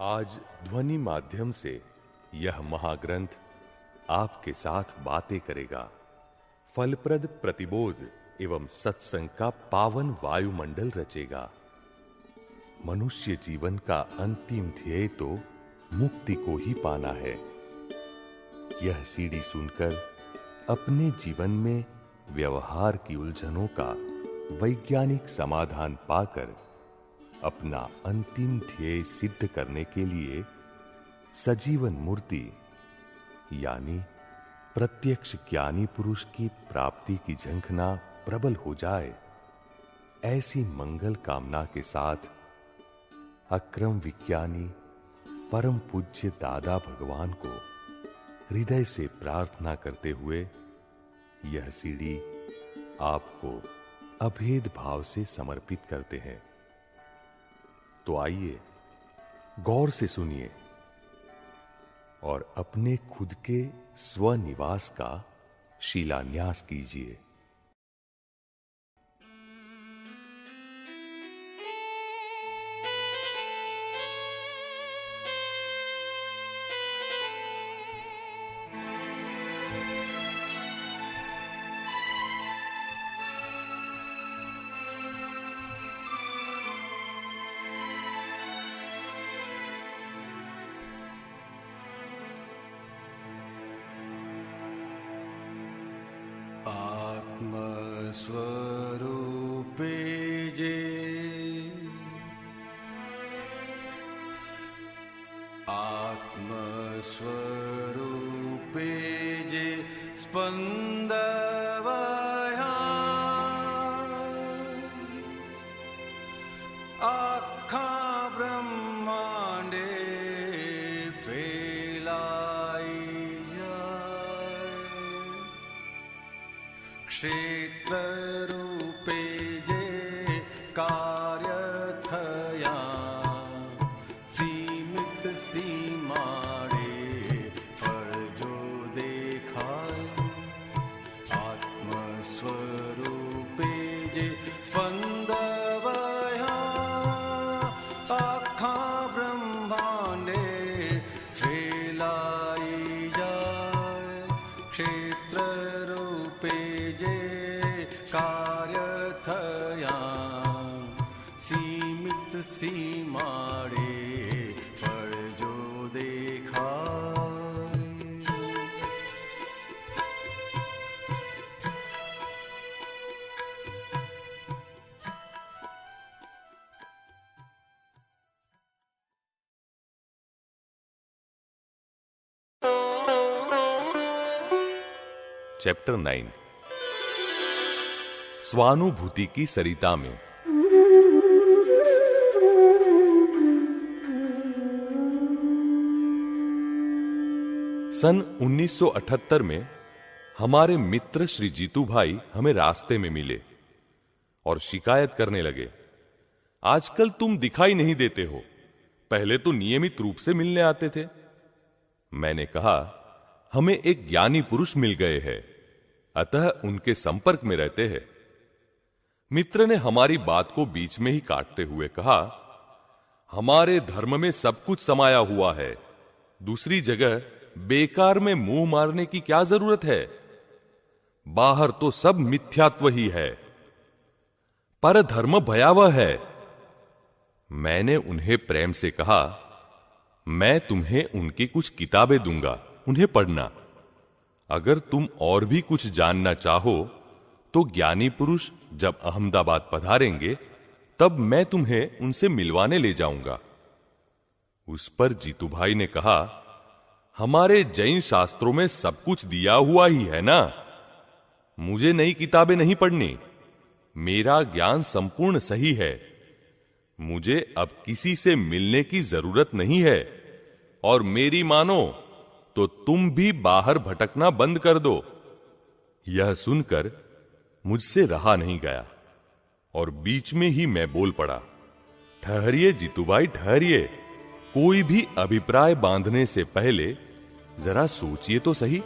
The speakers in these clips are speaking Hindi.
आज ध्वनि माध्यम से यह महाग्रंथ आपके साथ बातें करेगा। फलप्रद प्रतिबोध एवं सत्संग का पावन वायुमंडल रचेगा। मनुष्य जीवन का अंतिम ध्येय तो मुक्ति को ही पाना है। यह सीडी सुनकर अपने जीवन में व्यवहार की उलझनों का वैज्ञानिक समाधान पाकर अपना अंतिम ध्येय सिद्ध करने के लिए सजीवन मूर्ति यानी प्रत्यक्ष ज्ञानी पुरुष की प्राप्ति की झंखना प्रबल हो जाए, ऐसी मंगल कामना के साथ अक्रम विज्ञानी परम पूज्य दादा भगवान को हृदय से प्रार्थना करते हुए यह सीडी आपको अभेद भाव से समर्पित करते हैं। तो आइए गौर से सुनिए और अपने खुद के स्वनिवास का शिलान्यास कीजिए। स्वरूपे जे आत्मस्वरूपे जे स्पंदवया आखा ब्रह्मांडे फैलाई जाए। क्षेत्र रूपे जे कार्य थया सीमित सीमाड़े फल जो देखाय। आत्मस्वरूपे जे स्पंदवया आखा ब्रह्मांडे फैलाई जाए। क्षेत्र रूपे जे कार्य थया सीमित सीमाड़े फल जो देखाय। चैप्टर 9 स्वानुभूति की सरिता में। सन 1978 में हमारे मित्र श्री जीतू भाई हमें रास्ते में मिले और शिकायत करने लगे, आजकल तुम दिखाई नहीं देते हो, पहले तो नियमित रूप से मिलने आते थे। मैंने कहा, हमें एक ज्ञानी पुरुष मिल गए हैं, अतः उनके संपर्क में रहते हैं। मित्र ने हमारी बात को बीच में ही काटते हुए कहा, हमारे धर्म में सब कुछ समाया हुआ है, दूसरी जगह बेकार में मुंह मारने की क्या जरूरत है। बाहर तो सब मिथ्यात्व ही है, पर धर्म भयावह है। मैंने उन्हें प्रेम से कहा, मैं तुम्हें उनकी कुछ किताबें दूंगा, उन्हें पढ़ना। अगर तुम और भी कुछ जानना चाहो तो ज्ञानी पुरुष जब अहमदाबाद पधारेंगे तब मैं तुम्हें उनसे मिलवाने ले जाऊंगा। उस पर जीतू भाई ने कहा, हमारे जैन शास्त्रों में सब कुछ दिया हुआ ही है ना, मुझे नई किताबें नहीं पढ़नी, मेरा ज्ञान संपूर्ण सही है, मुझे अब किसी से मिलने की जरूरत नहीं है, और मेरी मानो तो तुम भी बाहर भटकना बंद कर दो। यह सुनकर मुझसे रहा नहीं गया और बीच में ही मैं बोल पड़ा, ठहरिए जीतू भाई ठहरिए, कोई भी अभिप्राय बांधने से पहले जरा सोचिए तो सही।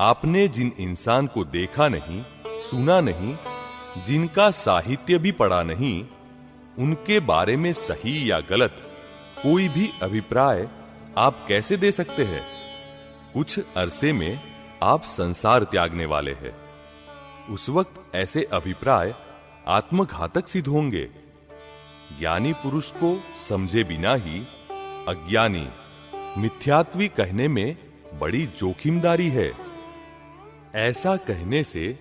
आपने जिन इंसान को देखा नहीं, सुना नहीं, जिनका साहित्य भी पढ़ा नहीं, उनके बारे में सही या गलत कोई भी अभिप्राय आप कैसे दे सकते हैं? कुछ अरसे में आप संसार त्यागने वाले हैं। उस वक्त ऐसे अभिप्राय आत्मघातक सिद्ध होंगे। ज्ञानी पुरुष को समझे बिना ही अज्ञानी मिथ्यात्वी कहने में बड़ी जोखिमदारी है। ऐसा कहने से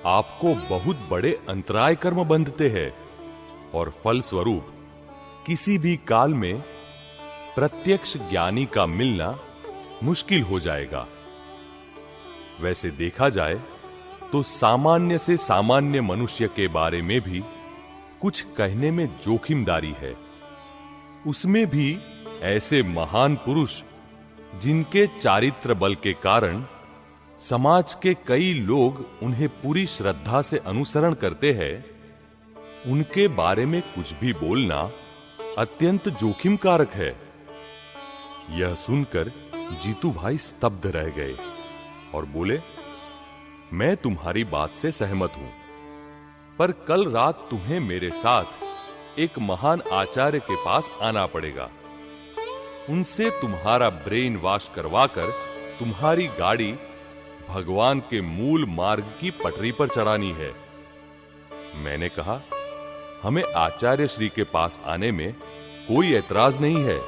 आपको बहुत बड़े अंतराय कर्म बंधते हैं और फल स्वरूप किसी भी काल में प्रत्यक्ष ज्ञानी का मिलना मुश्किल हो जाएगा। वैसे देखा जाए तो सामान्य से सामान्य मनुष्य के बारे में भी कुछ कहने में जोखिमदारी है। उसमें भी ऐसे महान पुरुष जिनके चारित्र बल के कारण समाज के कई लोग उन्हें पूरी श्रद्धा से अनुसरण करते हैं, उनके बारे में कुछ भी बोलना अत्यंत जोखिम कारक है। यह सुनकर जीतू भाई स्तब्ध रह गए और बोले, मैं तुम्हारी बात से सहमत हूं, पर कल रात तुम्हें मेरे साथ एक महान आचार्य के पास आना पड़ेगा। उनसे तुम्हारा ब्रेन वॉश करवाकर तुम्हारी गाड़ी भगवान के मूल मार्ग की पटरी पर चढ़ानी है। मैंने कहा, हमें आचार्य श्री के पास आने में कोई ऐतराज नहीं है,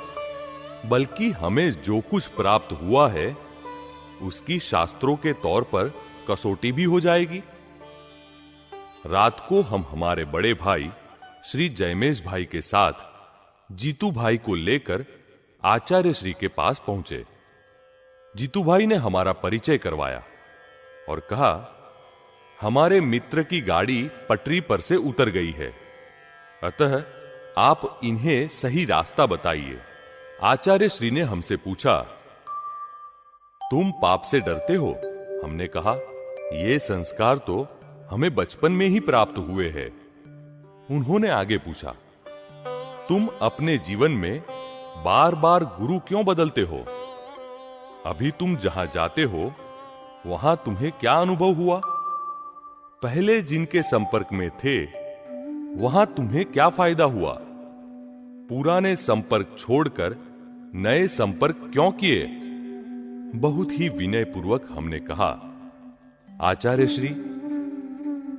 बल्कि हमें जो कुछ प्राप्त हुआ है उसकी शास्त्रों के तौर पर कसौटी भी हो जाएगी। रात को हम हमारे बड़े भाई श्री जयमेश भाई के साथ जीतू भाई को लेकर आचार्य श्री के पास पहुंचे। जीतू भाई ने हमारा परिचय करवाया और कहा, हमारे मित्र की गाड़ी पटरी पर से उतर गई है, अतः आप इन्हें सही रास्ता बताइए। आचार्य श्री ने हमसे पूछा, तुम पाप से डरते हो? हमने कहा, ये संस्कार तो हमें बचपन में ही प्राप्त हुए हैं। उन्होंने आगे पूछा, तुम अपने जीवन में बार बार गुरु क्यों बदलते हो? अभी तुम जहां जाते हो वहां तुम्हें क्या अनुभव हुआ? पहले जिनके संपर्क में थे वहां तुम्हें क्या फायदा हुआ? पुराने संपर्क छोड़कर नए संपर्क क्यों किए? बहुत ही विनय पूर्वक हमने कहा, आचार्य श्री,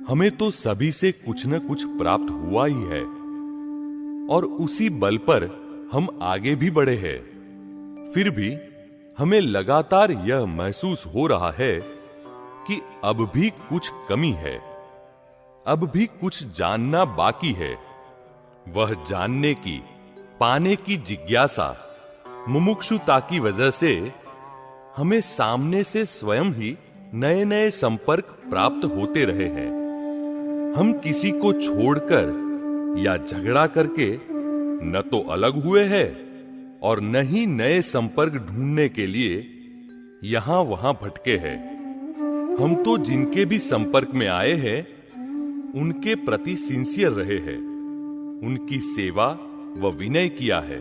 हमें तो सभी से कुछ न कुछ प्राप्त हुआ ही है और उसी बल पर हम आगे भी बढ़े हैं। फिर भी हमें लगातार यह महसूस हो रहा है कि अब भी कुछ कमी है, अब भी कुछ जानना बाकी है। वह जानने की, पाने की जिज्ञासा, मुमुक्षुता की वजह से हमें सामने से स्वयं ही नए नए संपर्क प्राप्त होते रहे हैं। हम किसी को छोड़कर या झगड़ा करके न तो अलग हुए हैं और न ही नए संपर्क ढूंढने के लिए यहां वहां भटके हैं। हम तो जिनके भी संपर्क में आए हैं उनके प्रति सिंसियर रहे हैं, उनकी सेवा व विनय किया है।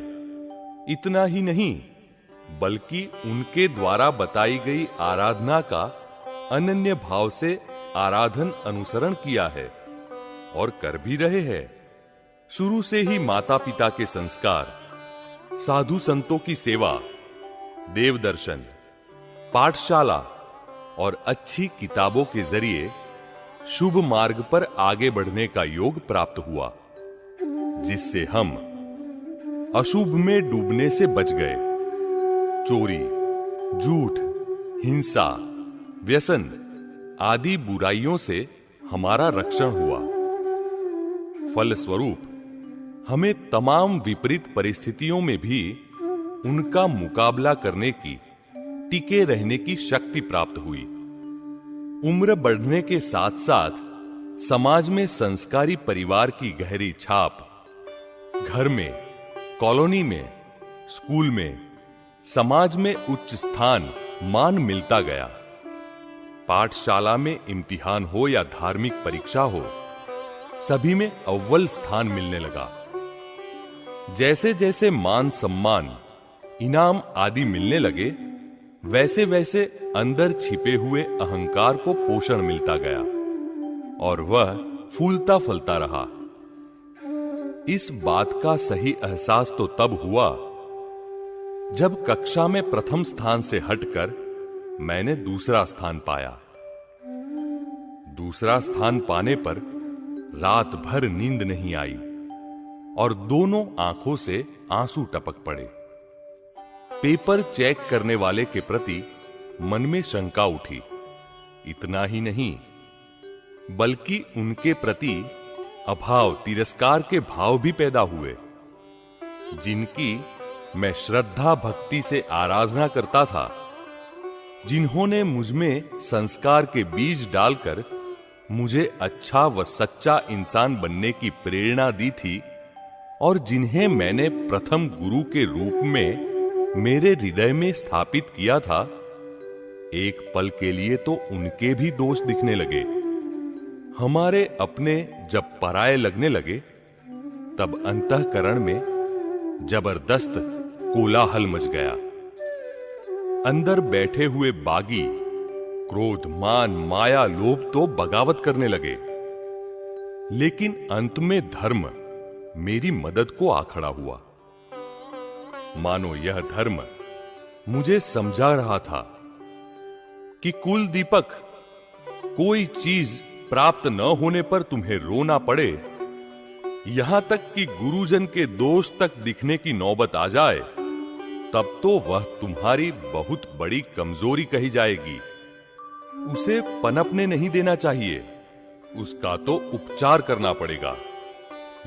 इतना ही नहीं, बल्कि उनके द्वारा बताई गई आराधना का अनन्य भाव से आराधन अनुसरण किया है और कर भी रहे हैं। शुरू से ही माता पिता के संस्कार, साधु संतों की सेवा, देव दर्शन, पाठशाला और अच्छी किताबों के जरिए शुभ मार्ग पर आगे बढ़ने का योग प्राप्त हुआ, जिससे हम अशुभ में डूबने से बच गए। चोरी, झूठ, हिंसा, व्यसन आदि बुराइयों से हमारा रक्षण हुआ। फलस्वरूप हमें तमाम विपरीत परिस्थितियों में भी उनका मुकाबला करने की, टिके रहने की शक्ति प्राप्त हुई। उम्र बढ़ने के साथ साथ समाज में संस्कारी परिवार की गहरी छाप, घर में, कॉलोनी में, स्कूल में, समाज में उच्च स्थान, मान मिलता गया। पाठशाला में इम्तिहान हो या धार्मिक परीक्षा हो, सभी में अव्वल स्थान मिलने लगा। जैसे जैसे मान सम्मान, इनाम आदि मिलने लगे, वैसे वैसे अंदर छिपे हुए अहंकार को पोषण मिलता गया और वह फूलता फलता रहा। इस बात का सही एहसास तो तब हुआ जब कक्षा में प्रथम स्थान से हटकर मैंने दूसरा स्थान पाया। दूसरा स्थान पाने पर रात भर नींद नहीं आई और दोनों आंखों से आंसू टपक पड़े। पेपर चेक करने वाले के प्रति मन में शंका उठी। इतना ही नहीं, बल्कि उनके प्रति अभाव तिरस्कार के भाव भी पैदा हुए, जिनकी मैं श्रद्धा भक्ति से आराधना करता था, जिन्होंने मुझमें संस्कार के बीज डालकर मुझे अच्छा व सच्चा इंसान बनने की प्रेरणा दी थी, और जिन्हें मैंने प्रथम गुरु के रूप में मेरे हृदय में स्थापित किया था। एक पल के लिए तो उनके भी दोष दिखने लगे। हमारे अपने जब पराये लगने लगे, तब अंतःकरण में जबरदस्त कोलाहल मच गया। अंदर बैठे हुए बागी क्रोध, मान, माया, लोभ तो बगावत करने लगे, लेकिन अंत में धर्म मेरी मदद को आ खड़ा हुआ। मानो यह धर्म मुझे समझा रहा था कि कुल दीपक, कोई चीज प्राप्त न होने पर तुम्हें रोना पड़े, यहां तक कि गुरुजन के दोष तक दिखने की नौबत आ जाए, तब तो वह तुम्हारी बहुत बड़ी कमजोरी कही जाएगी। उसे पनपने नहीं देना चाहिए, उसका तो उपचार करना पड़ेगा।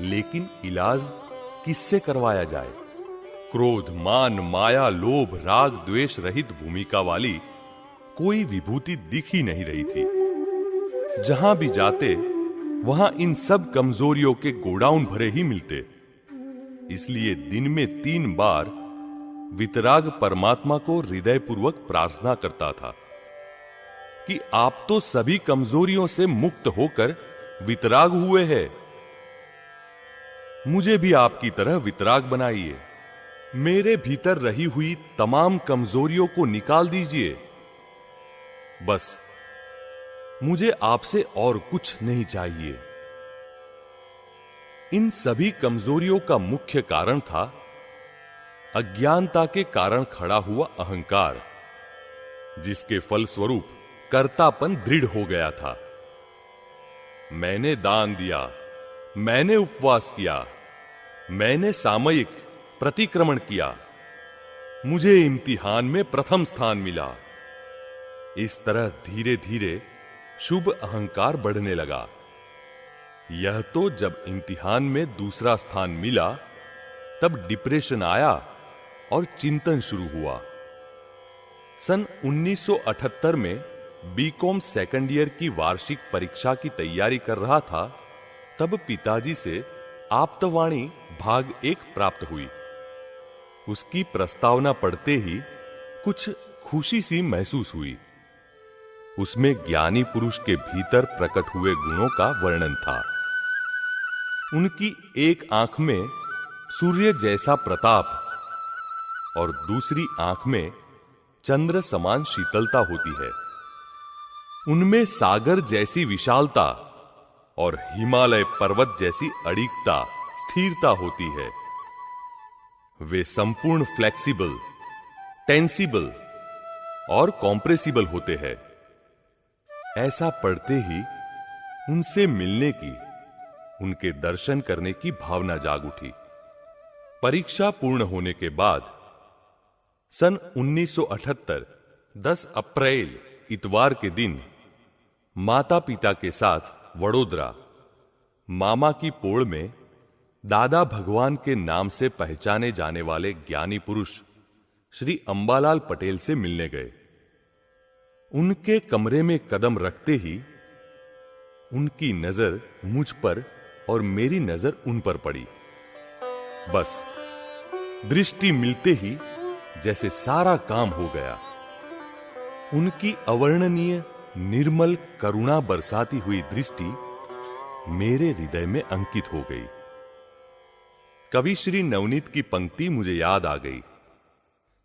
लेकिन इलाज किससे करवाया जाए? क्रोध, मान, माया, लोभ, राग, द्वेष रहित भूमिका वाली कोई विभूति दिख ही नहीं रही थी। जहां भी जाते वहां इन सब कमजोरियों के गोडाउन भरे ही मिलते। इसलिए दिन में 3 बार वितराग परमात्मा को हृदयपूर्वक प्रार्थना करता था कि आप तो सभी कमजोरियों से मुक्त होकर वितराग हुए हैं, मुझे भी आपकी तरह वितराग बनाइए। मेरे भीतर रही हुई तमाम कमजोरियों को निकाल दीजिए। बस मुझे आपसे और कुछ नहीं चाहिए। इन सभी कमजोरियों का मुख्य कारण था अज्ञानता के कारण खड़ा हुआ अहंकार, जिसके फलस्वरूप कर्तापन दृढ़ हो गया था। मैंने दान दिया, मैंने उपवास किया, मैंने सामयिक प्रतिक्रमण किया, मुझे इम्तिहान में प्रथम स्थान मिला। इस तरह धीरे धीरे शुभ अहंकार बढ़ने लगा। यह तो जब इम्तिहान में दूसरा स्थान मिला, तब डिप्रेशन आया और चिंतन शुरू हुआ। सन 1978 में बीकॉम सेकंड ईयर की वार्षिक परीक्षा की तैयारी कर रहा था, तब पिताजी से आप्तवाणी भाग 1 प्राप्त हुई। उसकी प्रस्तावना पढ़ते ही कुछ खुशी सी महसूस हुई। उसमें ज्ञानी पुरुष के भीतर प्रकट हुए गुणों का वर्णन था। उनकी एक आंख में सूर्य जैसा प्रताप और दूसरी आंख में चंद्र समान शीतलता होती है। उनमें सागर जैसी विशालता और हिमालय पर्वत जैसी अडिगता, स्थिरता होती है। वे संपूर्ण फ्लेक्सिबल, टेंसिबल और कॉम्प्रेसिबल होते हैं। ऐसा पढ़ते ही उनसे मिलने की, उनके दर्शन करने की भावना जाग उठी। परीक्षा पूर्ण होने के बाद सन 1978 10 अप्रैल इतवार के दिन माता पिता के साथ वडोदरा मामा की पोड़ में दादा भगवान के नाम से पहचाने जाने वाले ज्ञानी पुरुष श्री अंबालाल पटेल से मिलने गए। उनके कमरे में कदम रखते ही उनकी नजर मुझ पर और मेरी नजर उन पर पड़ी। बस दृष्टि मिलते ही जैसे सारा काम हो गया। उनकी अवर्णनीय निर्मल करुणा बरसाती हुई दृष्टि मेरे हृदय में अंकित हो गई। कवि श्री नवनीत की पंक्ति मुझे याद आ गई।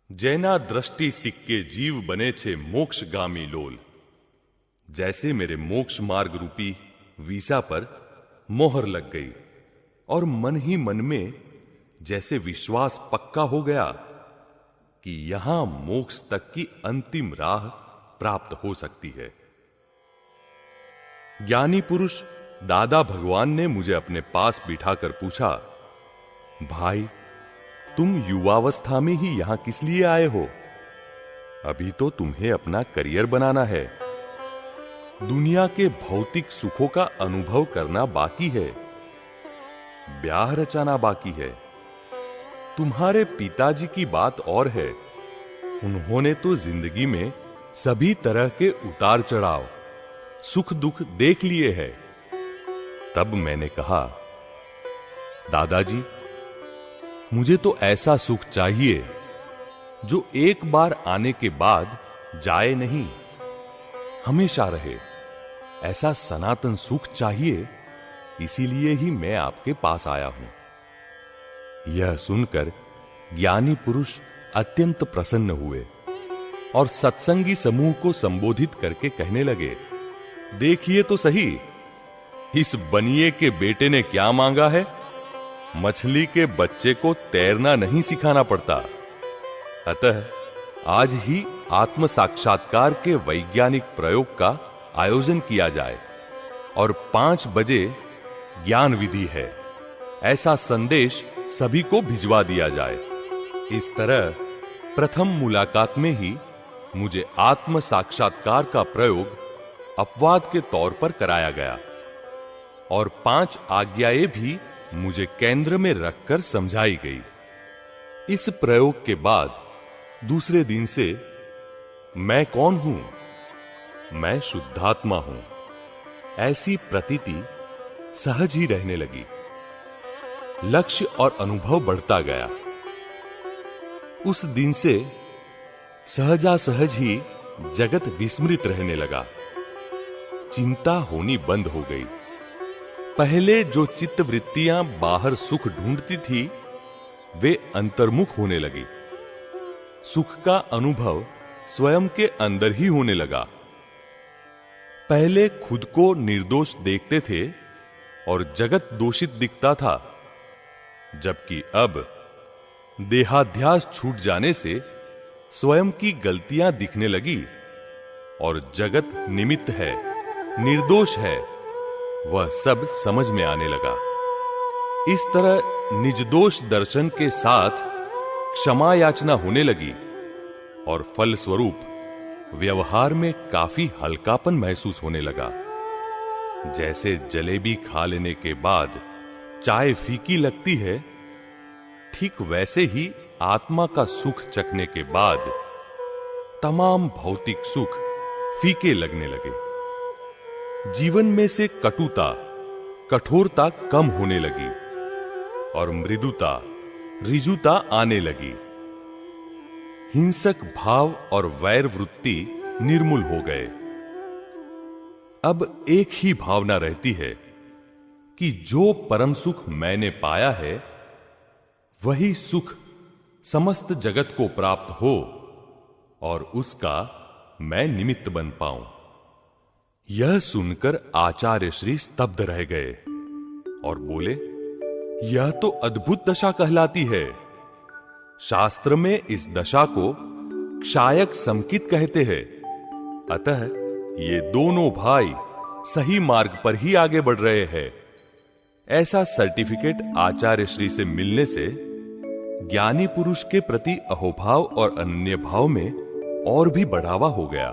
जैना दृष्टि सिक्के जीव बने छे मोक्षगामी लोल। जैसे मेरे मोक्ष मार्ग रूपी वीसा पर मोहर लग गई और मन ही मन में जैसे विश्वास पक्का हो गया कि यहां मोक्ष तक की अंतिम राह प्राप्त हो सकती है। ज्ञानी पुरुष दादा भगवान ने मुझे अपने पास बिठाकर पूछा, भाई तुम युवावस्था में ही यहां किस लिए आए हो? अभी तो तुम्हें अपना करियर बनाना है, दुनिया के भौतिक सुखों का अनुभव करना बाकी है, ब्याह रचाना बाकी है। तुम्हारे पिताजी की बात और है, उन्होंने तो जिंदगी में सभी तरह के उतार चढ़ाव, सुख दुख देख लिए हैं। तब मैंने कहा, दादाजी मुझे तो ऐसा सुख चाहिए जो एक बार आने के बाद जाए नहीं, हमेशा रहे। ऐसा सनातन सुख चाहिए, इसीलिए ही मैं आपके पास आया हूं। यह सुनकर ज्ञानी पुरुष अत्यंत प्रसन्न हुए और सत्संगी समूह को संबोधित करके कहने लगे, देखिए तो सही, इस बनिए के बेटे ने क्या मांगा है? मछली के बच्चे को तैरना नहीं सिखाना पड़ता। अतः आज ही आत्म साक्षात्कार के वैज्ञानिक प्रयोग का आयोजन किया जाए और 5 बजे ज्ञान विधि है, ऐसा संदेश सभी को भिजवा दिया जाए। इस तरह प्रथम मुलाकात में ही मुझे आत्म साक्षात्कार का प्रयोग अपवाद के तौर पर कराया गया और 5 आज्ञाएं भी मुझे केंद्र में रखकर समझाई गई। इस प्रयोग के बाद दूसरे दिन से मैं कौन हूं? मैं शुद्धात्मा हूं, ऐसी प्रतीति सहज ही रहने लगी। लक्ष्य और अनुभव बढ़ता गया। उस दिन से सहजासहज ही जगत विस्मृत रहने लगा, चिंता होनी बंद हो गई। पहले जो चित्तवृत्तियां बाहर सुख ढूंढती थी, वे अंतर्मुख होने लगी। सुख का अनुभव स्वयं के अंदर ही होने लगा। पहले खुद को निर्दोष देखते थे और जगत दोषित दिखता था, जबकि अब देहाध्यास छूट जाने से स्वयं की गलतियां दिखने लगी और जगत निमित्त है, निर्दोष है, वह सब समझ में आने लगा। इस तरह निजदोष दर्शन के साथ क्षमा याचना होने लगी और फल स्वरूप व्यवहार में काफी हल्कापन महसूस होने लगा। जैसे जलेबी खा लेने के बाद चाय फीकी लगती है, ठीक वैसे ही आत्मा का सुख चखने के बाद तमाम भौतिक सुख फीके लगने लगे। जीवन में से कटुता, कठोरता कम होने लगी और मृदुता, ऋजुता आने लगी। हिंसक भाव और वैर वृत्ति निर्मूल हो गए। अब एक ही भावना रहती है कि जो परम सुख मैंने पाया है, वही सुख समस्त जगत को प्राप्त हो और उसका मैं निमित्त बन पाऊं। यह सुनकर आचार्य श्री स्तब्ध रह गए और बोले, यह तो अद्भुत दशा कहलाती है। शास्त्र में इस दशा को क्षायक संकित कहते हैं। अतः ये दोनों भाई सही मार्ग पर ही आगे बढ़ रहे हैं। ऐसा सर्टिफिकेट आचार्य श्री से मिलने से ज्ञानी पुरुष के प्रति अहोभाव और अनन्य भाव में और भी बढ़ावा हो गया।